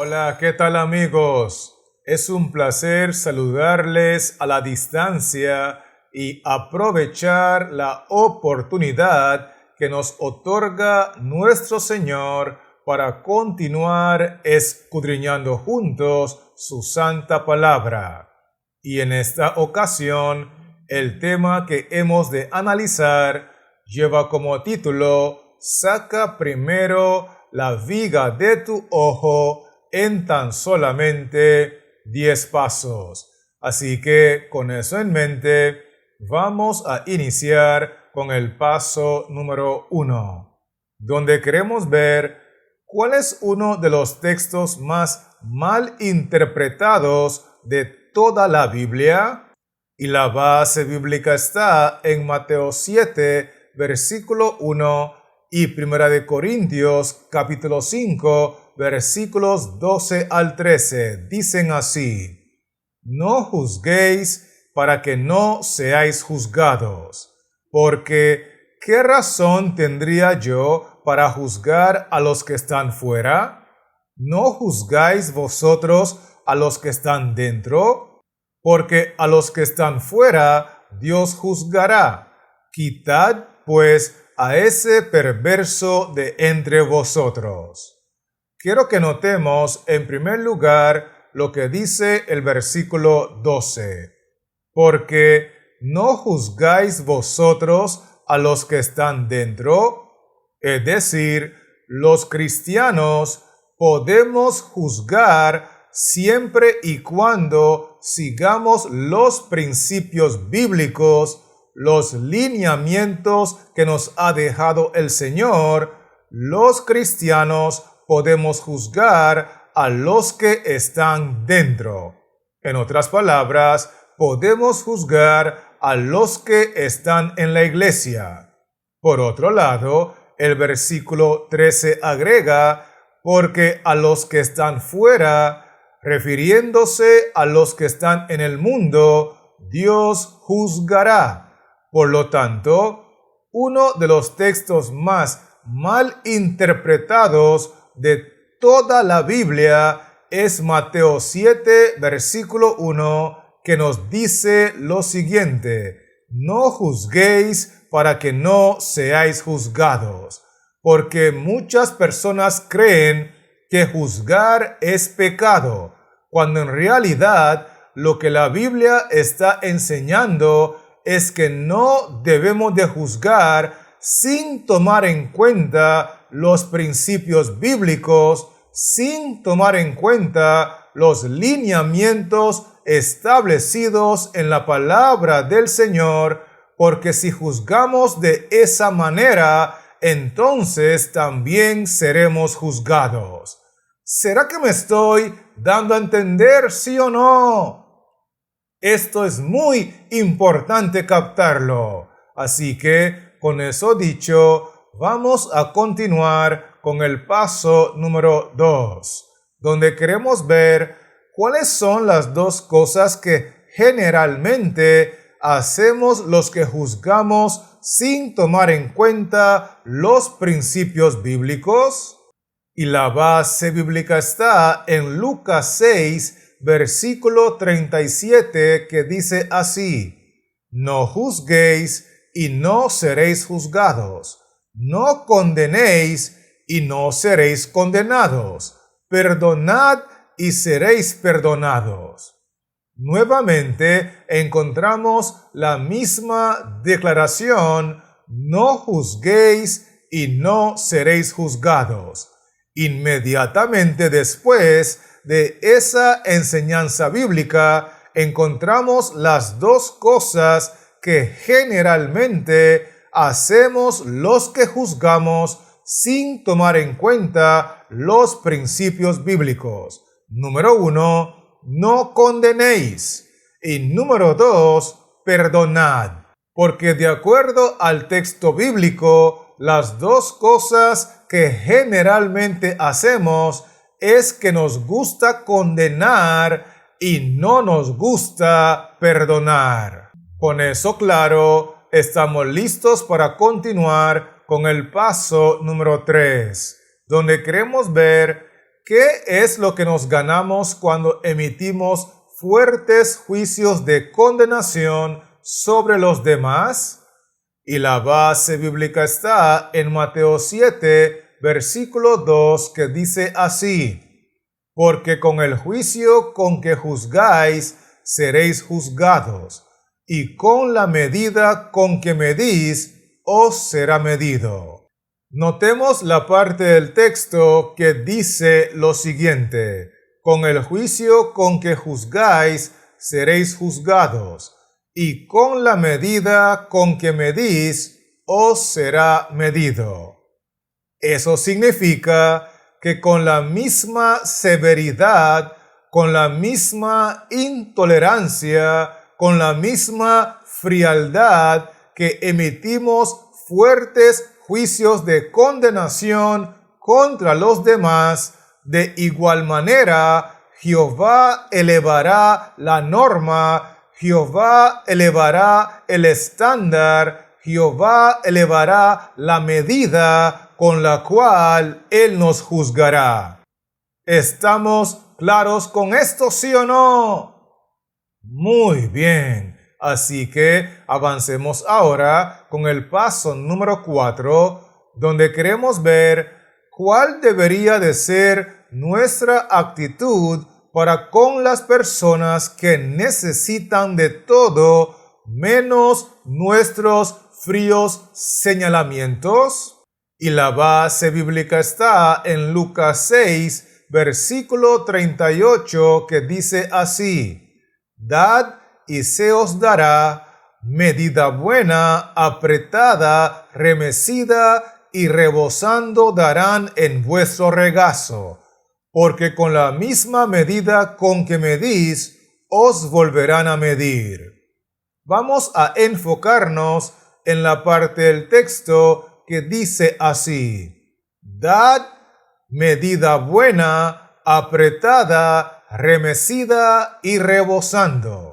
Hola, ¿qué tal amigos? Es un placer saludarles a la distancia y aprovechar la oportunidad que nos otorga nuestro Señor para continuar escudriñando juntos su santa palabra. Y en esta ocasión, el tema que hemos de analizar lleva como título: Saca primero la viga de tu ojo en tan solamente 10 pasos. Así que con eso en mente, vamos a iniciar con el paso número 1, donde queremos ver cuál es uno de los textos más mal interpretados de toda la Biblia. Y la base bíblica está en Mateo 7, versículo 1 y Primera de Corintios, capítulo 5, versículos 12 al 13. Dicen así: No juzguéis para que no seáis juzgados, porque ¿qué razón tendría yo para juzgar a los que están fuera? ¿No juzgáis vosotros a los que están dentro? Porque a los que están fuera Dios juzgará. Quitad, pues, a ese perverso de entre vosotros. Quiero que notemos en primer lugar lo que dice el versículo 12. Porque no juzgáis vosotros a los que están dentro. Es decir, los cristianos podemos juzgar siempre y cuando sigamos los principios bíblicos, los lineamientos que nos ha dejado el Señor. Los cristianos podemos juzgar a los que están dentro. En otras palabras, podemos juzgar a los que están en la iglesia. Por otro lado, el versículo 13 agrega: porque a los que están fuera, refiriéndose a los que están en el mundo, Dios juzgará. Por lo tanto, uno de los textos más mal interpretados de toda la Biblia es Mateo 7, versículo 1, que nos dice lo siguiente: No juzguéis para que no seáis juzgados, porque muchas personas creen que juzgar es pecado, cuando en realidad lo que la Biblia está enseñando es que no debemos de juzgar sin tomar en cuenta los principios bíblicos, sin tomar en cuenta los lineamientos establecidos en la palabra del Señor, porque si juzgamos de esa manera, entonces también seremos juzgados. ¿Será que me estoy dando a entender, sí o no? Esto es muy importante captarlo. Así que, con eso dicho, vamos a continuar con el paso número 2, donde queremos ver cuáles son las dos cosas que generalmente hacemos los que juzgamos sin tomar en cuenta los principios bíblicos. Y la base bíblica está en Lucas 6, versículo 37, que dice así: No juzguéis y no seréis juzgados, no condenéis y no seréis condenados, perdonad y seréis perdonados. Nuevamente encontramos la misma declaración: no juzguéis y no seréis juzgados. Inmediatamente después de esa enseñanza bíblica, encontramos las dos cosas que generalmente hacemos los que juzgamos sin tomar en cuenta los principios bíblicos. Número 1, no condenéis. Y número 2, perdonad. Porque de acuerdo al texto bíblico, las dos cosas que generalmente hacemos es que nos gusta condenar y no nos gusta perdonar. Con eso claro, estamos listos para continuar con el paso número 3, donde queremos ver ¿qué es lo que nos ganamos cuando emitimos fuertes juicios de condenación sobre los demás? Y la base bíblica está en Mateo 7, versículo 2, que dice así: porque con el juicio con que juzgáis, seréis juzgados, y con la medida con que medís, os será medido. Notemos la parte del texto que dice lo siguiente: con el juicio con que juzgáis, seréis juzgados, y con la medida con que medís, os será medido. Eso significa que con la misma severidad, con la misma intolerancia, con la misma frialdad que emitimos fuertes juicios de condenación contra los demás, de igual manera Jehová elevará la norma, Jehová elevará el estándar, Jehová elevará la medida con la cual Él nos juzgará. ¿Estamos claros con esto, sí o no? Muy bien. Así que avancemos ahora con el paso número 4, donde queremos ver cuál debería de ser nuestra actitud para con las personas que necesitan de todo menos nuestros fríos señalamientos. Y la base bíblica está en Lucas 6, versículo 38, que dice así: dad y se os dará, medida buena, apretada, remecida y rebosando darán en vuestro regazo, porque con la misma medida con que medís, os volverán a medir. Vamos a enfocarnos en la parte del texto que dice así: dad medida buena, apretada, remecida y rebosando.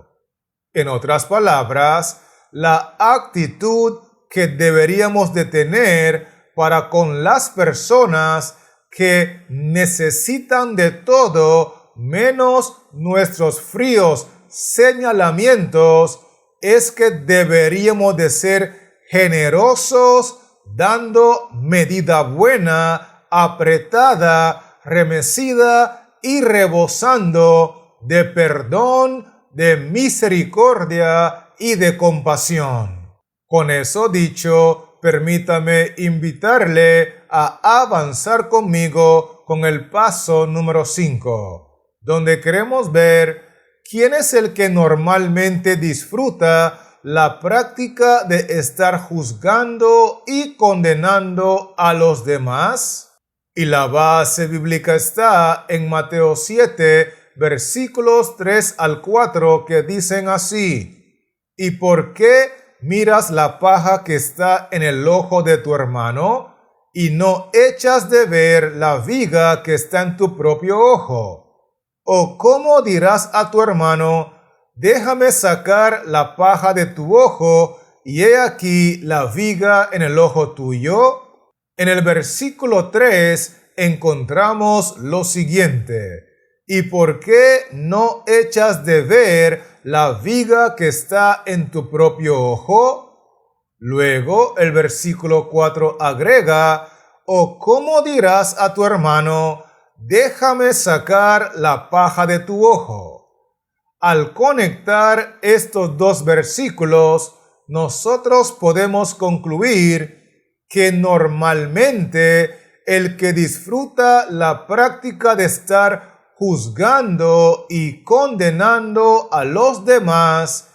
En otras palabras, la actitud que deberíamos de tener para con las personas que necesitan de todo menos nuestros fríos señalamientos es que deberíamos de ser generosos, dando medida buena, apretada, remecida y rebosando de perdón, de misericordia y de compasión. Con eso dicho, permítame invitarle a avanzar conmigo con el paso número 5, donde queremos ver quién es el que normalmente disfruta la práctica de estar juzgando y condenando a los demás. Y la base bíblica está en Mateo 7, versículos 3 al 4, que dicen así: ¿y por qué miras la paja que está en el ojo de tu hermano y no echas de ver la viga que está en tu propio ojo? ¿O cómo dirás a tu hermano: déjame sacar la paja de tu ojo, y he aquí la viga en el ojo tuyo? En el versículo 3 encontramos lo siguiente: ¿y por qué no echas de ver la viga que está en tu propio ojo? Luego el versículo 4 agrega: ¿o cómo dirás a tu hermano: déjame sacar la paja de tu ojo? Al conectar estos dos versículos, nosotros podemos concluir que normalmente el que disfruta la práctica de estar juzgando y condenando a los demás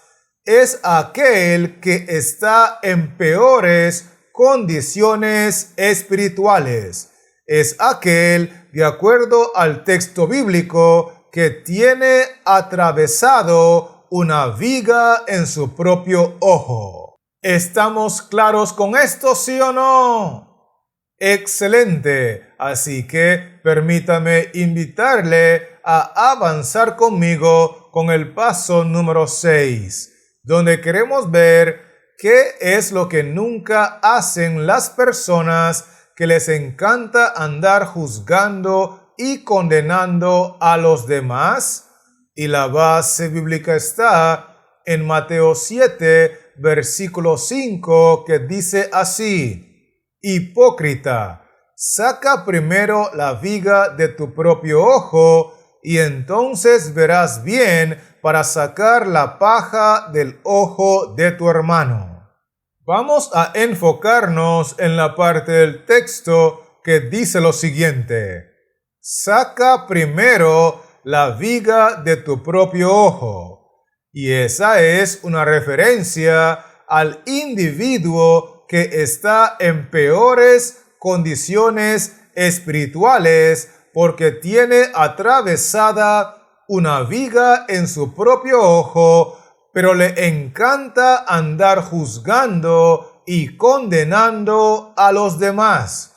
es aquel que está en peores condiciones espirituales. Es aquel, de acuerdo al texto bíblico, que tiene atravesado una viga en su propio ojo. ¿Estamos claros con esto, sí o no? Excelente. Así que permítame invitarle a avanzar conmigo con el paso número 6, donde queremos ver qué es lo que nunca hacen las personas que les encanta andar juzgando y condenando a los demás? Y la base bíblica está en Mateo 7, versículo 5, que dice así: Hipócrita, saca primero la viga de tu propio ojo, y entonces verás bien para sacar la paja del ojo de tu hermano. Vamos a enfocarnos en la parte del texto que dice lo siguiente: saca primero la viga de tu propio ojo. Y esa es una referencia al individuo que está en peores condiciones espirituales porque tiene atravesada una viga en su propio ojo, pero le encanta andar juzgando y condenando a los demás.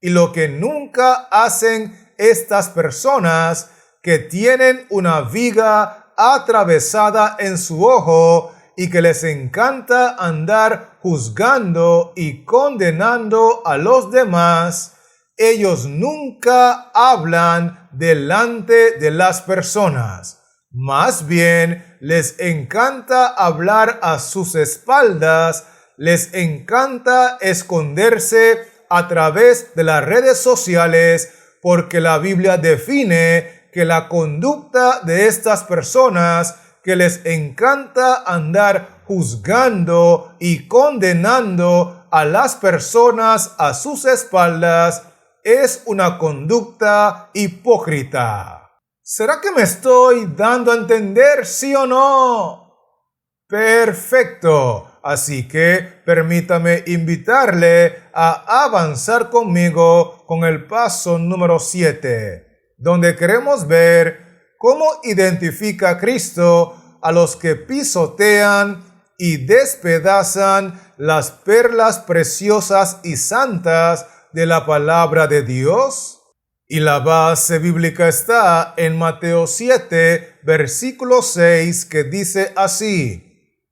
Y lo que nunca hacen estas personas que tienen una viga atravesada en su ojo y que les encanta andar juzgando y condenando a los demás, ellos nunca hablan delante de las personas. Más bien, les encanta hablar a sus espaldas, les encanta esconderse a través de las redes sociales, porque la Biblia define que la conducta de estas personas que les encanta andar juzgando y condenando a las personas a sus espaldas es una conducta hipócrita. ¿Será que me estoy dando a entender, sí o no? Perfecto. Así que permítame invitarle a avanzar conmigo con el paso número 7, donde queremos ver cómo identifica Cristo a los que pisotean y despedazan las perlas preciosas y santas de la palabra de Dios. Y la base bíblica está en Mateo 7, versículo 6, que dice así: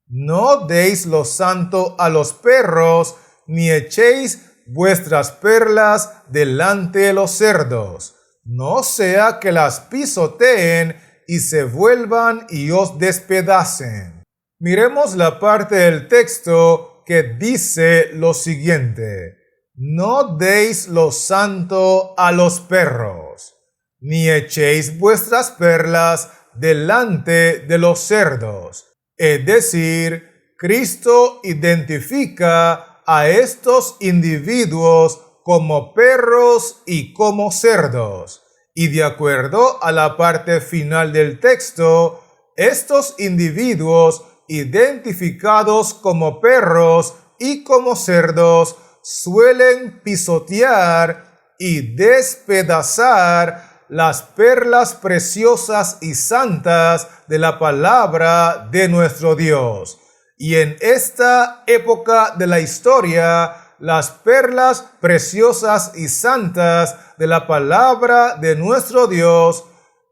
No deis lo santo a los perros, ni echéis vuestras perlas delante de los cerdos, no sea que las pisoteen y se vuelvan y os despedacen. Miremos la parte del texto que dice lo siguiente: No deis lo santo a los perros, ni echéis vuestras perlas delante de los cerdos. Es decir, Cristo identifica a estos individuos como perros y como cerdos. Y de acuerdo a la parte final del texto, estos individuos identificados como perros y como cerdos suelen pisotear y despedazar las perlas preciosas y santas de la palabra de nuestro Dios. Y en esta época de la historia, las perlas preciosas y santas de la palabra de nuestro Dios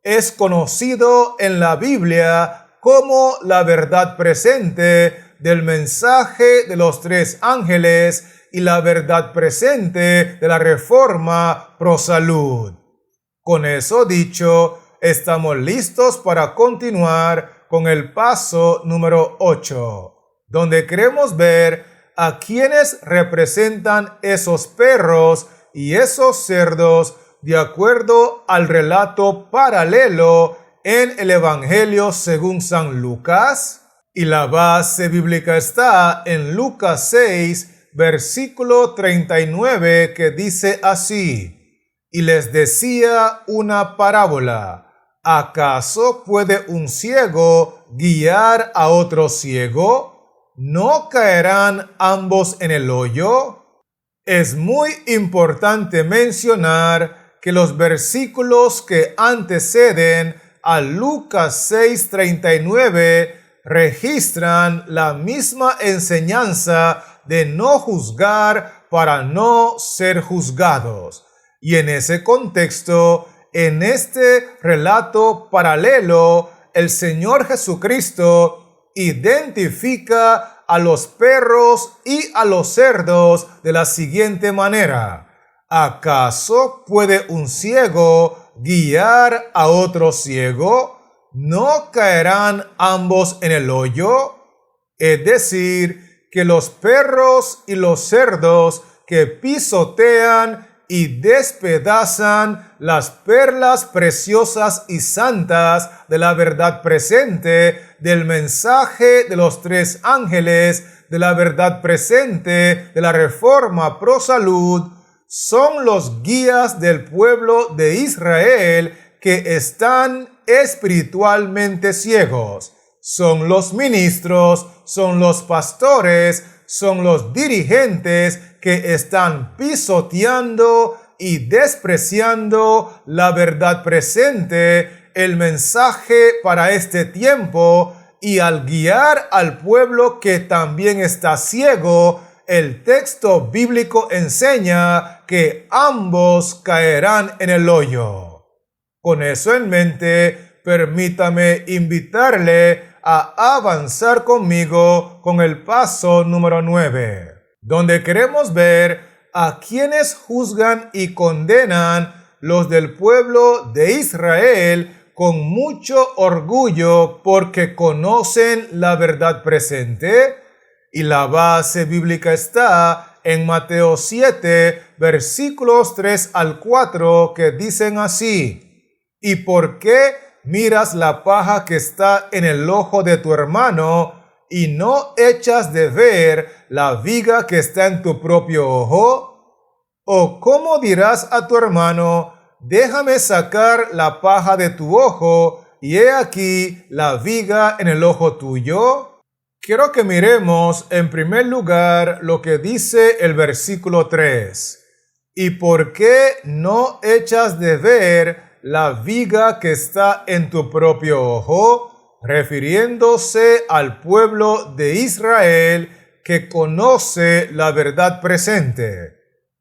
es conocido en la Biblia como la verdad presente del mensaje de los 3 ángeles y la verdad presente de la reforma pro salud. Con eso dicho, estamos listos para continuar con el paso número 8, donde queremos ver a quienes representan esos perros y esos cerdos de acuerdo al relato paralelo en el Evangelio según San Lucas. Y la base bíblica está en Lucas 6, versículo 39, que dice así: Y les decía una parábola. ¿Acaso puede un ciego guiar a otro ciego? ¿No caerán ambos en el hoyo? Es muy importante mencionar que los versículos que anteceden a Lucas 6:39 registran la misma enseñanza de no juzgar para no ser juzgados. Y en ese contexto, en este relato paralelo, el Señor Jesucristo identifica a los perros y a los cerdos de la siguiente manera: ¿acaso puede un ciego guiar a otro ciego? ¿No caerán ambos en el hoyo? Es decir, que los perros y los cerdos que pisotean y despedazan las perlas preciosas y santas de la verdad presente, del mensaje de los tres ángeles, de la verdad presente, de la reforma pro salud, son los guías del pueblo de Israel que están espiritualmente ciegos. Son los ministros, son los pastores, son los dirigentes que están pisoteando y despreciando la verdad presente, el mensaje para este tiempo, y al guiar al pueblo que también está ciego, el texto bíblico enseña que ambos caerán en el hoyo. Con eso en mente, permítame invitarle a avanzar conmigo con el paso número 9, donde queremos ver a quienes juzgan y condenan los del pueblo de Israel con mucho orgullo porque conocen la verdad presente. Y la base bíblica está en Mateo 7, versículos 3 al 4, que dicen así: ¿Y por qué miras la paja que está en el ojo de tu hermano y no echas de ver la viga que está en tu propio ojo? ¿O cómo dirás a tu hermano: déjame sacar la paja de tu ojo, y he aquí la viga en el ojo tuyo? Quiero que miremos en primer lugar lo que dice el versículo 3. ¿Y por qué no echas de ver la viga que está en tu propio ojo? Refiriéndose al pueblo de Israel que conoce la verdad presente.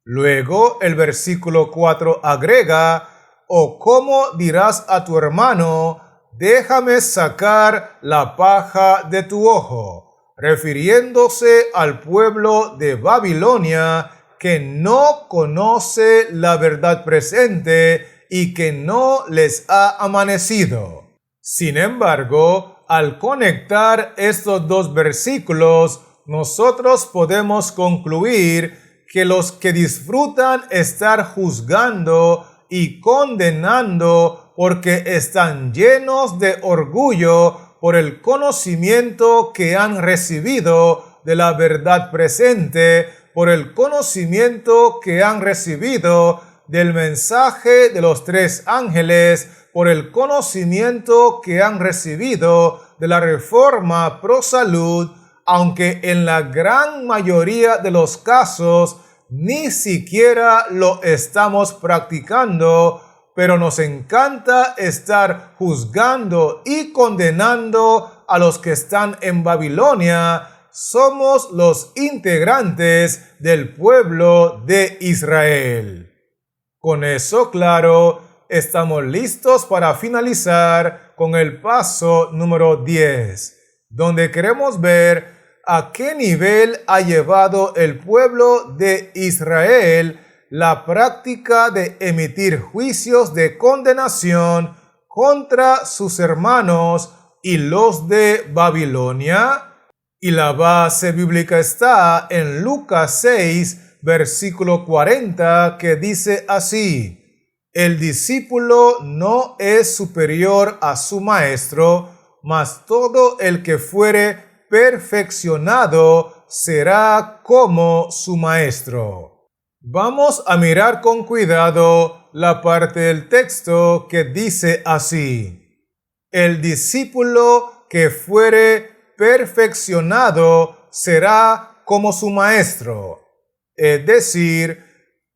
Luego el versículo 4 agrega: ¿O cómo dirás a tu hermano: déjame sacar la paja de tu ojo? Refiriéndose al pueblo de Babilonia que no conoce la verdad presente y que no les ha amanecido. Sin embargo, al conectar estos dos versículos, nosotros podemos concluir que los que disfrutan estar juzgando y condenando porque están llenos de orgullo por el conocimiento que han recibido de la verdad presente, por el conocimiento que han recibido del mensaje de los tres ángeles, por el conocimiento que han recibido de la reforma pro salud, aunque en la gran mayoría de los casos ni siquiera lo estamos practicando, pero nos encanta estar juzgando y condenando a los que están en Babilonia. Somos los integrantes del pueblo de Israel. Con eso claro, estamos listos para finalizar con el paso número 10, donde queremos ver a qué nivel ha llevado el pueblo de Israel la práctica de emitir juicios de condenación contra sus hermanos y los de Babilonia. Y la base bíblica está en Lucas 6, versículo 40, que dice así: el discípulo no es superior a su maestro, mas todo el que fuere perfeccionado será como su maestro. Vamos a mirar con cuidado la parte del texto que dice así: el discípulo que fuere perfeccionado será como su maestro. Es decir,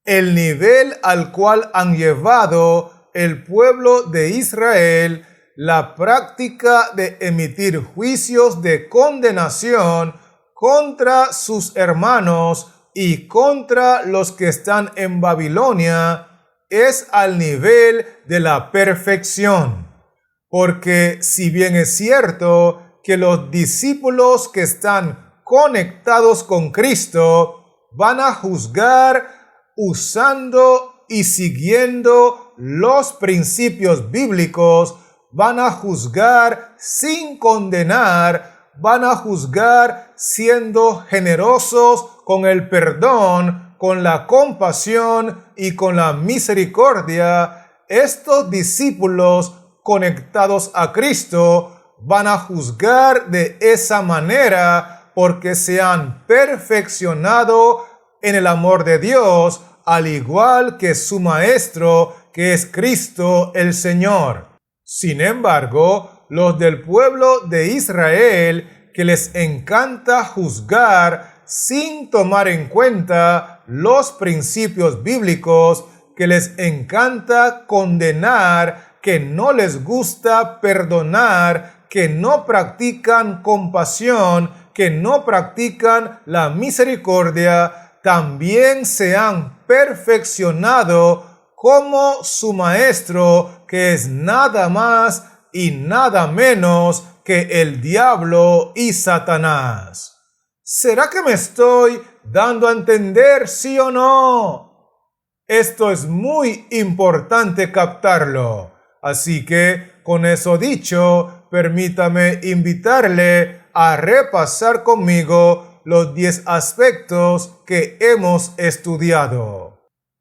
el nivel al cual han llevado el pueblo de Israel la práctica de emitir juicios de condenación contra sus hermanos y contra los que están en Babilonia es al nivel de la perfección. Porque si bien es cierto que los discípulos que están conectados con Cristo van a juzgar usando y siguiendo los principios bíblicos, van a juzgar sin condenar, van a juzgar siendo generosos con el perdón, con la compasión y con la misericordia. Estos discípulos conectados a Cristo van a juzgar de esa manera porque se han perfeccionado en el amor de Dios, al igual que su Maestro, que es Cristo el Señor. Sin embargo, los del pueblo de Israel, que les encanta juzgar sin tomar en cuenta los principios bíblicos, que les encanta condenar, que no les gusta perdonar, que no practican compasión, que no practican la misericordia, también se han perfeccionado como su Maestro, que es nada más y nada menos que el diablo y Satanás. ¿Será que me estoy dando a entender, sí o no? Esto es muy importante captarlo. Así que, con eso dicho, permítame invitarle a repasar conmigo los 10 aspectos que hemos estudiado.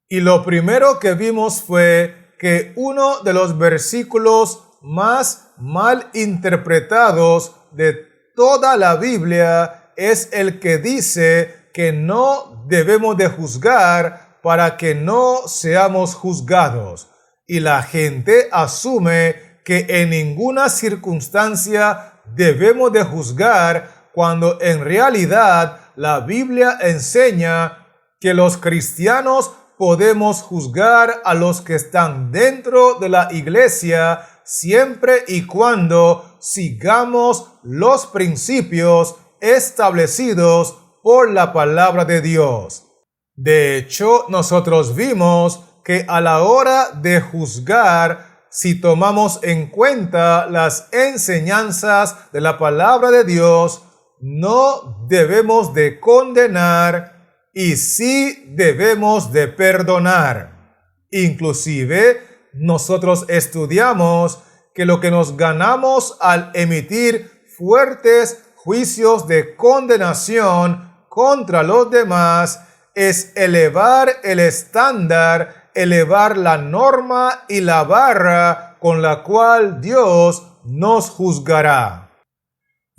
Y lo primero que vimos fue que uno de los versículos más mal interpretados de toda la Biblia es el que dice que no debemos de juzgar para que no seamos juzgados. Y la gente asume que en ninguna circunstancia debemos de juzgar, cuando en realidad la Biblia enseña que los cristianos podemos juzgar a los que están dentro de la iglesia siempre y cuando sigamos los principios establecidos por la palabra de Dios. De hecho, nosotros vimos que a la hora de juzgar, si tomamos en cuenta las enseñanzas de la palabra de Dios, no debemos de condenar y sí debemos de perdonar. Inclusive, nosotros estudiamos que lo que nos ganamos al emitir fuertes juicios de condenación contra los demás es elevar el estándar, elevar la norma y la barra con la cual Dios nos juzgará.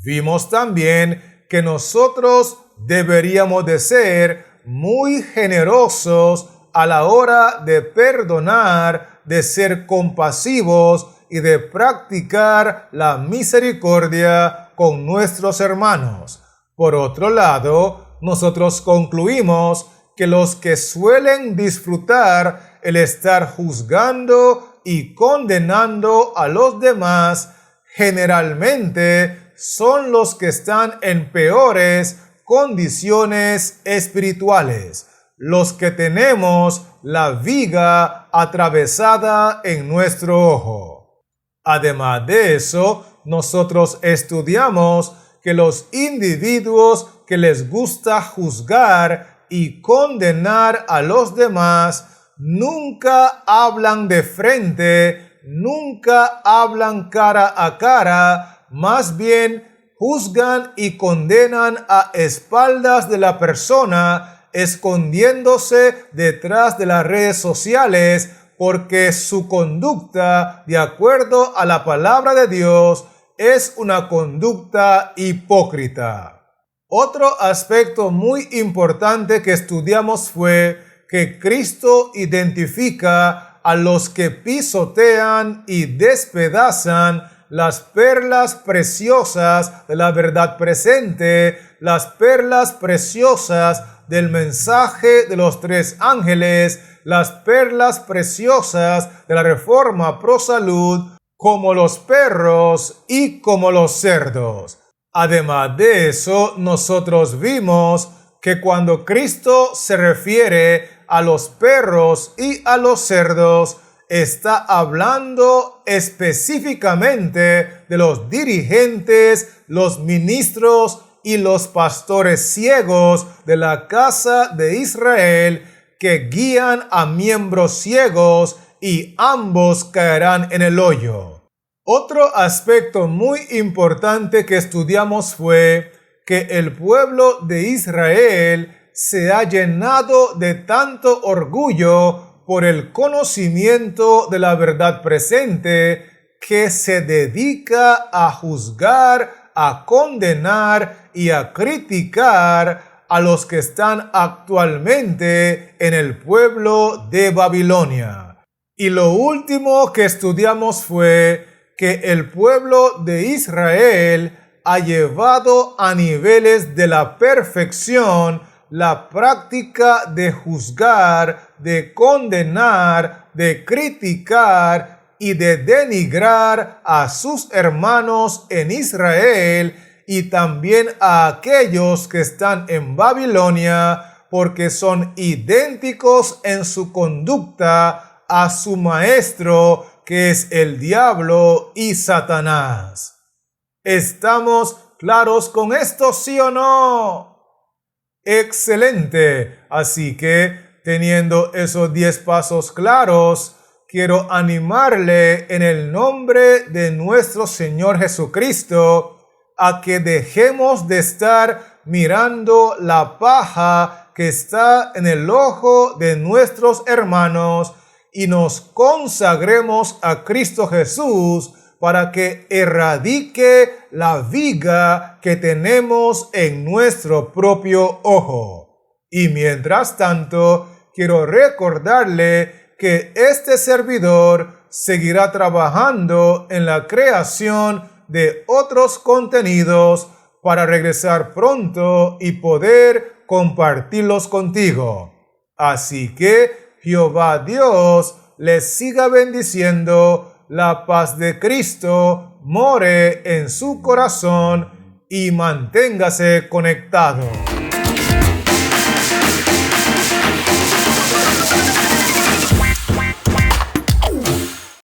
Vimos también que nosotros deberíamos de ser muy generosos a la hora de perdonar, de ser compasivos y de practicar la misericordia con nuestros hermanos. Por otro lado, nosotros concluimos que los que suelen disfrutar el estar juzgando y condenando a los demás, generalmente son los que están en peores condiciones espirituales, los que tenemos la viga atravesada en nuestro ojo. Además de eso, nosotros estudiamos que los individuos que les gusta juzgar y condenar a los demás nunca hablan de frente, nunca hablan cara a cara, más bien juzgan y condenan a espaldas de la persona, escondiéndose detrás de las redes sociales, porque su conducta, de acuerdo a la palabra de Dios, es una conducta hipócrita. Otro aspecto muy importante que estudiamos fue que Cristo identifica a los que pisotean y despedazan las perlas preciosas de la verdad presente, las perlas preciosas del mensaje de los 3 ángeles, las perlas preciosas de la reforma pro salud, como los perros y como los cerdos. Además de eso, nosotros vimos que cuando Cristo se refiere a los perros y a los cerdos, está hablando específicamente de los dirigentes, los ministros y los pastores ciegos de la casa de Israel, que guían a miembros ciegos y ambos caerán en el hoyo. Otro aspecto muy importante que estudiamos fue que el pueblo de Israel se ha llenado de tanto orgullo por el conocimiento de la verdad presente que se dedica a juzgar, a condenar y a criticar a los que están actualmente en el pueblo de Babilonia. Y lo último que estudiamos fue que el pueblo de Israel ha llevado a niveles de la perfección la práctica de juzgar, de condenar, de criticar y de denigrar a sus hermanos en Israel y también a aquellos que están en Babilonia, porque son idénticos en su conducta a su maestro, que es el diablo y Satanás. ¿Estamos claros con esto, sí o no? Excelente. Así que, teniendo esos 10 pasos claros, quiero animarle en el nombre de nuestro Señor Jesucristo a que dejemos de estar mirando la paja que está en el ojo de nuestros hermanos y nos consagremos a Cristo Jesús para que erradique la viga que tenemos en nuestro propio ojo. Y mientras tanto, quiero recordarle que este servidor seguirá trabajando en la creación de otros contenidos para regresar pronto y poder compartirlos contigo. Así que Jehová Dios les siga bendiciendo. La paz de Cristo more en su corazón y manténgase conectado.